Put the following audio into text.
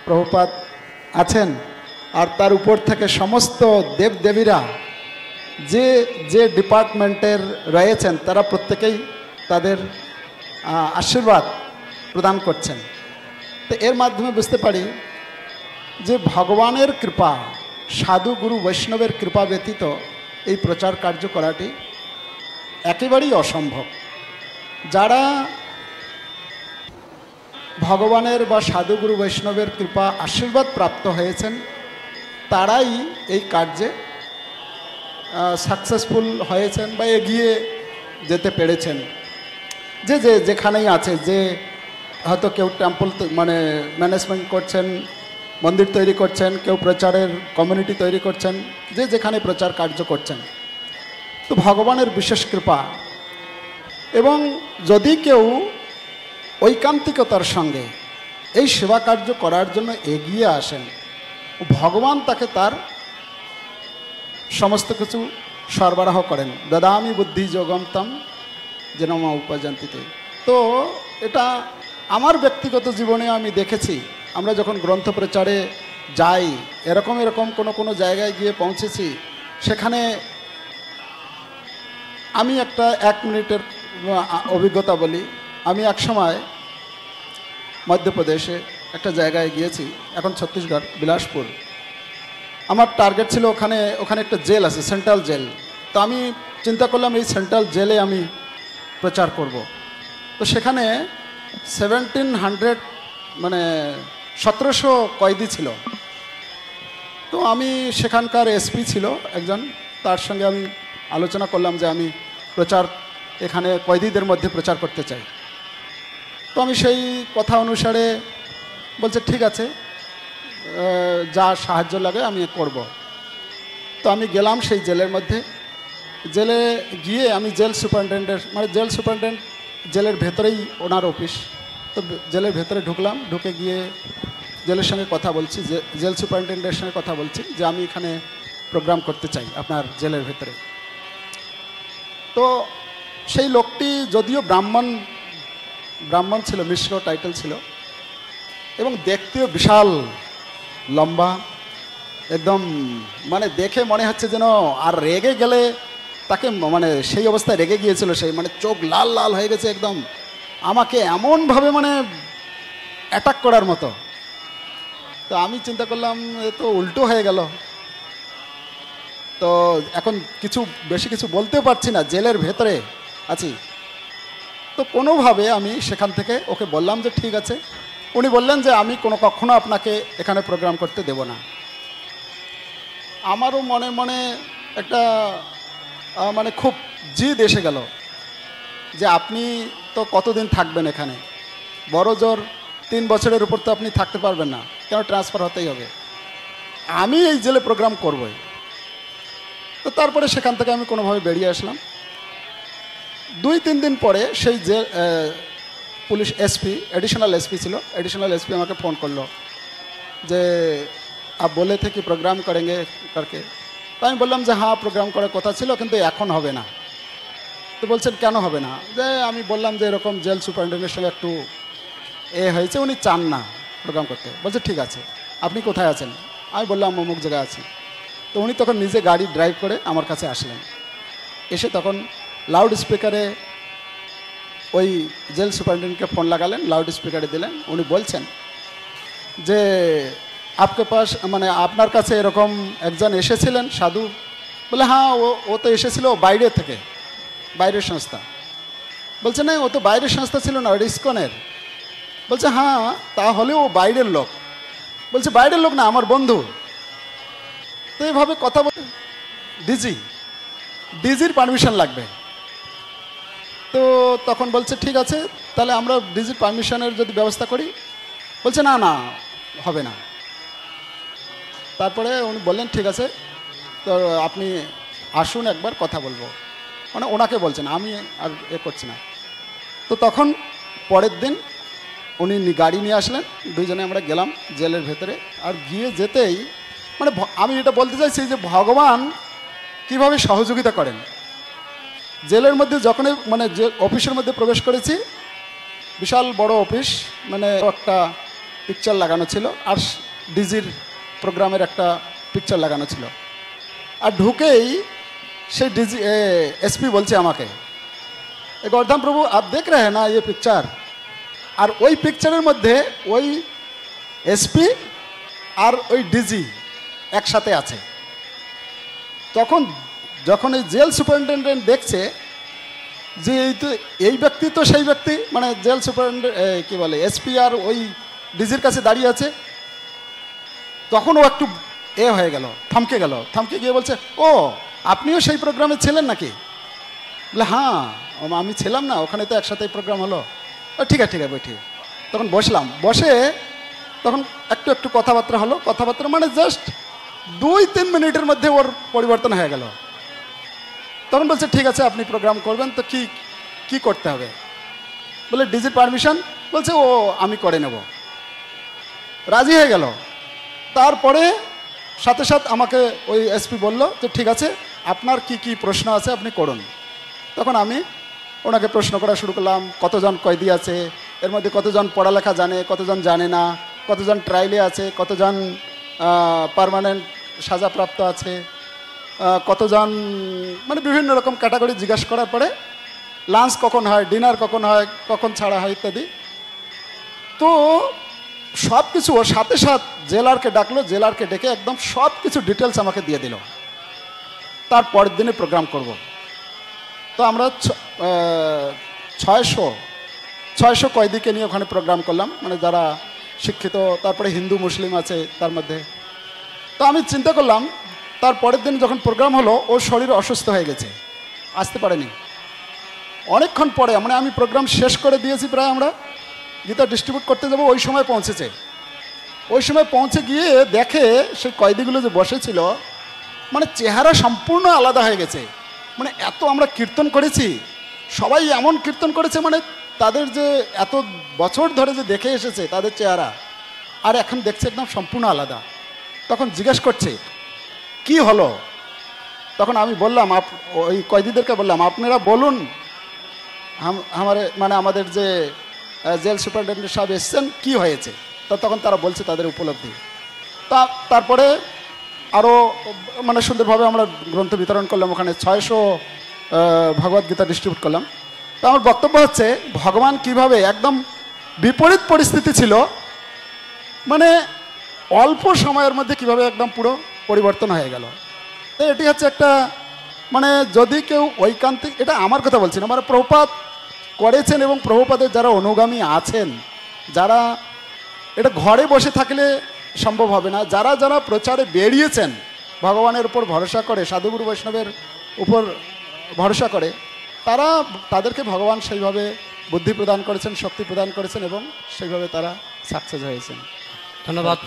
প্রভুপাদ আছেন, আর তার উপর থেকে সমস্ত দেবদেবীরা যে যে ডিপার্টমেন্টের রয়েছেন তারা প্রত্যেকেই তাদের আশীর্বাদ প্রদান করছেন। তো এর মাধ্যমে বুঝতে পারি যে ভগবানের কৃপা, সাধু গুরু বৈষ্ণবের কৃপা ব্যতীত এই প্রচার কার্য করাটি একেবারেই অসম্ভব। যারা ভগবানের বা সাধুগুরু বৈষ্ণবের কৃপা আশীর্বাদ প্রাপ্ত হয়েছেন তারাই এই কার্যে সাকসেসফুল হয়েছেন বা এগিয়ে যেতে পেরেছেন। যে যে যেখানেই আছে, যে হয়তো কেউ টেম্পল মানে ম্যানেজমেন্ট করছেন, মন্দির তৈরি করছেন, কেউ প্রচারের কমিউনিটি তৈরি করছেন, যে যেখানে প্রচার কার্য করছেন, তো ভগবানের বিশেষ কৃপা। এবং যদি কেউ ঐকান্তিকতার সঙ্গে এই সেবা কার্য করার জন্য এগিয়ে আসেন, ভগবান তাকে তার সমস্ত কিছু সরবরাহ করেন। দদামি বুদ্ধি যোগম তম যেন মা উপাজান্তিতে। তো এটা আমার ব্যক্তিগত জীবনে আমি দেখেছি। আমরা যখন গ্রন্থ প্রচারে যাই, এরকম কোনো জায়গায় গিয়ে পৌঁছেছি, সেখানে আমি একটা 1 মিনিটের অভিজ্ঞতা বলি। আমি এক সময় মধ্যপ্রদেশে একটা জায়গায় গিয়েছি, এখন ছত্তিশগড়, বিলাসপুর। আমার টার্গেট ছিল ওখানে একটা জেল আছে, সেন্ট্রাল জেল। তো আমি চিন্তা করলাম এই সেন্ট্রাল জেলে আমি প্রচার করব। তো সেখানে 1700 মানে 1700 কয়েদি ছিল। তো আমি সেখানকার এসপি ছিল একজন, তার সঙ্গে আমি আলোচনা করলাম যে আমি প্রচার এখানে কয়েদিদের মধ্যে প্রচার করতে চাই। তো আমি সেই কথা অনুসারে বলছে ঠিক আছে, যা সাহায্য লাগে আমি করব। তো আমি গেলাম সেই জেলের মধ্যে। জেলে গিয়ে আমি জেল সুপারিনটেন্ডেন্ট জেলের ভেতরেই ওনার অফিস। তো জেলের ভেতরে ঢুকলাম, ঢুকে গিয়ে জেলের সঙ্গে কথা বলছি, জেল সুপারিনটেন্ডেন্টের সঙ্গে কথা বলছি যে আমি এখানে প্রোগ্রাম করতে চাই আপনার জেলের ভেতরে। তো সেই লোকটি যদিও ব্রাহ্মণ ছিল, মিশ্র টাইটেল ছিল, এবং দেখতেও বিশাল লম্বা, একদম মানে দেখে মনে হচ্ছে যেন, আর রেগে গেলে তাকে মানে সেই অবস্থায় রেগে গিয়েছিল, সেই মানে চোখ লাল লাল হয়ে গেছে একদম, আমাকে এমনভাবে মানে অ্যাটাক করার মতো। তো আমি চিন্তা করলাম এ তো উল্টো হয়ে গেল। তো এখন বেশি কিছু বলতেও পারছি না, জেলের ভেতরে আছি। তো কোনোভাবে আমি সেখান থেকে ওকে বললাম যে ঠিক আছে। উনি বললেন যে আমি কখনো আপনাকে এখানে প্রোগ্রাম করতে দেব না। আমারও মনে মনে একটা মানে খুব জিদ এসে গেল যে আপনি তো কতদিন থাকবেন এখানে, বড় জোর 3 বছরের উপর তো আপনি থাকতে পারবেন না, কেন ট্রান্সফার হতেই হবে, আমি এই জেলে প্রোগ্রাম করবই। তো তারপরে সেখান থেকে আমি কোনোভাবে বেরিয়ে আসলাম। 2-3 দিন পরে সেই যে পুলিশ এসপি, এডিশনাল এসপি ছিল, एडिशनल एसपी আমাকে ফোন করলো যে आप बोले थे कि प्रोग्राम करेंगे करके। तो আমি বললাম যে হ্যাঁ প্রোগ্রাম করার কথা ছিল, কিন্তু এখন হবে না। তো বলছেন কেন হবে না? যে আমি বললাম যে এরকম জেল সুপারিনটেন্ডেন্টের সঙ্গে একটু হয়েছে, উনি চান না প্রোগ্রাম করতে। বলছে ঠিক আছে, আপনি কোথায় আছেন? আমি বললাম অমুক জায়গায় আছি। তো উনি তখন নিজে গাড়ি ড্রাইভ করে আমার কাছে আসলেন। এসে তখন লাউড স্পিকারে ওই জেল সুপারিনটেন্ডেন্টকে ফোন লাগালেন, লাউড স্পিকারে দিলেন। উনি বলছেন যে आपके पास মানে আপনার কাছে এরকম একজন এসেছিলেন সাধু। বলে হ্যাঁ ও তো এসেছিল বাইরে থেকে, বাইরের সংস্থা। বলছে না ও তো বাইরের সংস্থা ছিল না, ইসকনের। বলছে হ্যাঁ তাহলে ও বাইরের লোক। বলছে বাইরের লোক না, আমার বন্ধু। তো এইভাবে কথা বলে ডিজির পারমিশন লাগবে। তো তখন বলছে ঠিক আছে, তাহলে আমরা ডিজির পারমিশনের যদি ব্যবস্থা করি। বলছে না না হবে না। তারপরে উনি বললেন ঠিক আছে, তো আপনি আসুন একবার কথা বলবো, মানে ওনাকে বলছেন, আমি আর করছি না। তো তখন পরের দিন উনি গাড়ি নিয়ে আসলেন, দুইজনে আমরা গেলাম জেলের ভেতরে। আর গিয়ে যেতেই মানে আমি এটা বলতে চাইছি যে ভগবান কিভাবে সহযোগিতা করেন। জেলের মধ্যে যখনই মানে যে অফিসের মধ্যে প্রবেশ করেছি, বিশাল বড় অফিস, মানে একটা পিকচার লাগানো ছিল, আর ডিজির প্রোগ্রামের একটা পিকচার লাগানো ছিল। আর ঢুকেই সেই ডিজি एसपी बोलছে আমাকে, গর্ধাম প্রভু आप देख रहे हैं ना ये पिक्चर। আর ওই পিকচারের মধ্যে ওই एसपी আর ওই ডিজি একসাথে আছে। তখন যখন এই জেল সুপারিনটেন্ডেন্ট দেখছে যে এই ব্যক্তি তো সেই ব্যক্তি, মানে জেল সুপারিনটেন্ডেন্ট কী বলে एसपी আর ওই ডিজির কাছে দাঁড়িয়ে আছে, তখন ও একটু হয়ে গেল, থমকে গিয়ে বলছে, ও আপনিও সেই প্রোগ্রামে ছিলেন নাকি? বলে হ্যাঁ আমি ছিলাম না, ওখানে তো একসাথে প্রোগ্রাম হলো। ঠিক আছে বৈঠি। তখন বসলাম, বসে তখন একটু কথাবার্তা হলো, কথাবার্তা মানে জাস্ট 2-3 মিনিটের মধ্যে ওর পরিবর্তন হয়ে গেল। তখন বলছে ঠিক আছে আপনি প্রোগ্রাম করবেন তো কি করতে হবে? বলে ডিজির পারমিশন। বলছে ও আমি করে নেব। রাজি হয়ে গেল। তারপরে সাথে সাথে আমাকে ওই एसपी বলল যে ঠিক আছে আপনার কি প্রশ্ন আছে আপনি করুন। তখন আমি ওনাকে প্রশ্ন করা শুরু করলাম, কতজন কয়েদি আছে, এর মধ্যে কতজন পড়ালেখা জানে, কতজন জানে না, কতজন ট্রায়ালে আছে, কতজন পার্মানেন্ট সাজাপ্রাপ্ত আছে, কতজন, মানে বিভিন্ন রকম ক্যাটাগরি জিজ্ঞাসা করার পরে লাঞ্চ কখন হয়, ডিনার কখন হয়, কখন ছাড়া হয় ইত্যাদি। তো সব কিছু ওর সাথে সাথে জেলারকে ডাকলো, জেলারকে ডেকে একদম সব কিছু ডিটেলস আমাকে দিয়ে দিল। তার পরের দিনে প্রোগ্রাম করব। তো আমরা 600 কয়েদিকে নিয়ে ওখানে প্রোগ্রাম করলাম, মানে যারা শিক্ষিত, তারপরে হিন্দু মুসলিম আছে তার মধ্যে। তো আমি চিন্তা করলাম তার পরের দিন যখন প্রোগ্রাম হলো ওর শরীর অসুস্থ হয়ে গেছে, আসতে পারেনি। অনেকক্ষণ পরে, মানে আমি প্রোগ্রাম শেষ করে দিয়েছি, প্রায় আমরা গীতা ডিস্ট্রিবিউট করতে যাবো, ওই সময় পৌঁছেছে। ওই সময় পৌঁছে গিয়ে দেখে সেই কয়েদিগুলো যে বসেছিল, মানে চেহারা সম্পূর্ণ আলাদা হয়ে গেছে। মানে এত আমরা কীর্তন করেছি, সবাই এমন কীর্তন করেছে, মানে তাদের যে এত বছর ধরে যে দেখে এসেছে তাদের চেহারা, আর এখন দেখছে একদম সম্পূর্ণ আলাদা। তখন জিজ্ঞেস করছে কি হলো? তখন আমি বললাম, ওই কয়েদিদেরকে বললাম আপনারা বলুন মানে আমাদের যে জেল সুপারিনটেন্ডেন্ট সাহেব এসছেন কি হয়েছে। তো তখন তারা বলছে তাদের উপলব্ধি। তারপরে আরও মানে সুন্দরভাবে আমরা গ্রন্থ বিতরণ করলাম, ওখানে 600 ভগবদ্গীতা ডিস্ট্রিবিউট করলাম। তো আমার বক্তব্য হচ্ছে ভগবান কিভাবে একদম বিপরীত পরিস্থিতি ছিল, মানে অল্প সময়ের মধ্যে কিভাবে একদম পুরো পরিবর্তন হয়ে গেল। তো এটি হচ্ছে একটা, মানে যদি কেউ ঐকান্তিক, এটা আমার কথা বলছি না, মানে প্রভুপাদ করেছেন এবং প্রভুপাদের যারা অনুগামী আছেন, যারা এটা ঘরে বসে থাকলে সম্ভব হবে না, যারা যারা প্রচারে বেরিয়েছেন, ভগবানের উপর ভরসা করে, সাধুগুরু বৈষ্ণবের উপর ভরসা করে, তাদেরকে ভগবান সেইভাবে বুদ্ধি প্রদান করেছেন, শক্তি প্রদান করেছেন এবং সেইভাবে তারা সাকসেস হয়েছেন। ধন্যবাদ।